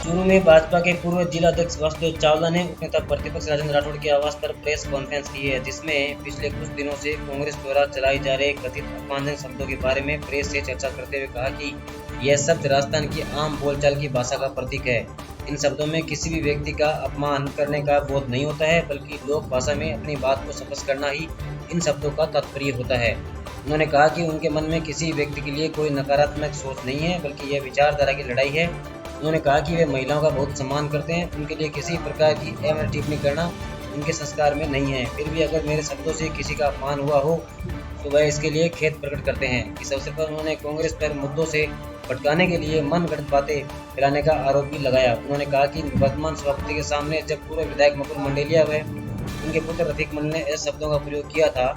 चूरू में भाजपा के पूर्व जिला अध्यक्ष वासुदेव चावला ने उपनेता प्रतिपक्ष राजेंद्र राठौड़ के आवास पर प्रेस कॉन्फ्रेंस की है, जिसमें पिछले कुछ दिनों से कांग्रेस द्वारा चलाई जा रहे कथित अपमानजनक शब्दों के बारे में प्रेस से चर्चा करते हुए कहा कि यह शब्द राजस्थान की आम बोलचाल की भाषा का प्रतीक है। इन शब्दों में किसी भी व्यक्ति का अपमान करने का बोध नहीं होता है, बल्कि लोक भाषा में अपनी बात को स्पष्ट करना ही इन शब्दों का तात्पर्य होता है। उन्होंने कहा कि उनके मन में किसी व्यक्ति के लिए कोई नकारात्मक सोच नहीं है, बल्कि यह विचारधारा की लड़ाई है। उन्होंने कहा कि वे महिलाओं का बहुत सम्मान करते हैं, उनके लिए किसी प्रकार की अवैध टिप्पणी करना उनके संस्कार में नहीं है। फिर भी अगर मेरे शब्दों से किसी का अपमान हुआ हो तो वह इसके लिए खेद प्रकट करते हैं। इस अवसर पर उन्होंने कांग्रेस पर मुद्दों से भटकाने के लिए मनगढ़ंत बातें फैलाने का आरोप भी लगाया। उन्होंने कहा कि वर्तमान सभापति के सामने जब पूर्व विधायक मुकुल मंडेलिया व उनके पुत्र रफीक मंडल ने ऐसे शब्दों का प्रयोग किया था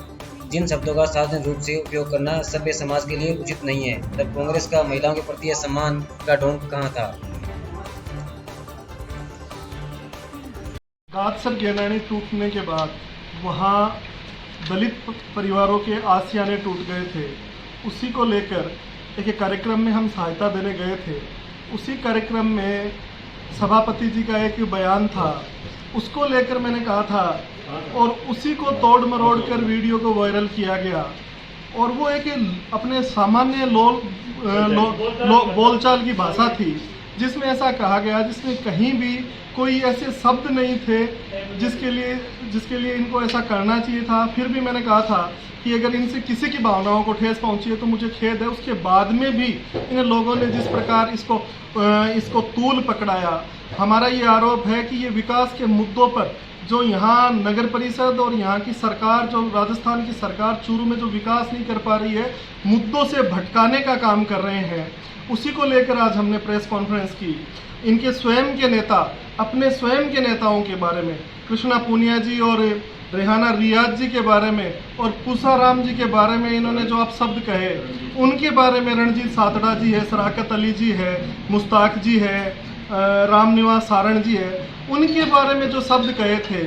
जिन शब्दों का सार्वजनिक रूप से उपयोग करना सभ्य समाज के लिए उचित नहीं है, तब कांग्रेस का महिलाओं के प्रति यह सम्मान का ढोंग कहाँ था। गादसर गैनानी टूटने के बाद वहाँ दलित परिवारों के आसियाने टूट गए थे। उसी को लेकर एक कार्यक्रम में हम सहायता देने गए थे। उसी कार्यक्रम में सभापति जी का एक बयान था, उसको लेकर मैंने कहा था और उसी को तोड़ मरोड़ कर वीडियो को वायरल किया गया। और वो एक अपने सामान्य बोलचाल की भाषा थी जिसमें ऐसा कहा गया, जिसमें कहीं भी कोई ऐसे शब्द नहीं थे जिसके लिए इनको ऐसा करना चाहिए था। फिर भी मैंने कहा था कि अगर इनसे किसी की भावनाओं को ठेस पहुंची है तो मुझे खेद है। उसके बाद में भी इन लोगों ने जिस प्रकार इसको तूल पकड़ाया, हमारा ये आरोप है कि ये विकास के मुद्दों पर जो यहाँ नगर परिषद और यहाँ की सरकार, जो राजस्थान की सरकार चूरू में जो विकास नहीं कर पा रही है, मुद्दों से भटकाने का काम कर रहे हैं। उसी को लेकर आज हमने प्रेस कॉन्फ्रेंस की। इनके स्वयं के नेता अपने स्वयं के नेताओं के बारे में, कृष्णा पूनिया जी और रेहाना रियाज जी के बारे में और पूसाराम जी के बारे में इन्होंने जो आप शब्द कहे, उनके बारे में रणजीत सातड़ा जी है, शराकत अली जी है, मुश्ताक जी है, रामनिवास सारण जी है, उनके बारे में जो शब्द कहे थे,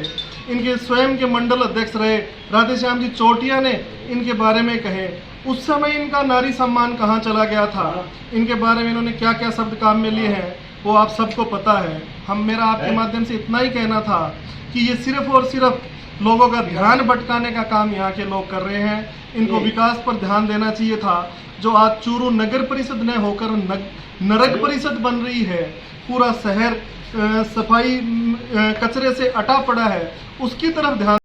इनके स्वयं के मंडल अध्यक्ष रहे राधेश्याम जी चोटिया ने इनके बारे में कहे। उस समय इनका नारी सम्मान कहाँ चला गया था, इनके बारे में इन्होंने क्या क्या शब्द काम में लिए हैं, वो आप सबको पता है। मेरा आपके माध्यम से इतना ही कहना था कि ये सिर्फ और सिर्फ लोगों का ध्यान भटकाने का काम यहाँ के लोग कर रहे हैं। इनको विकास पर ध्यान देना चाहिए था। जो आज चूरू नगर परिषद न होकर नरक परिषद बन रही है, पूरा शहर सफाई कचरे से अटा पड़ा है, उसकी तरफ ध्यान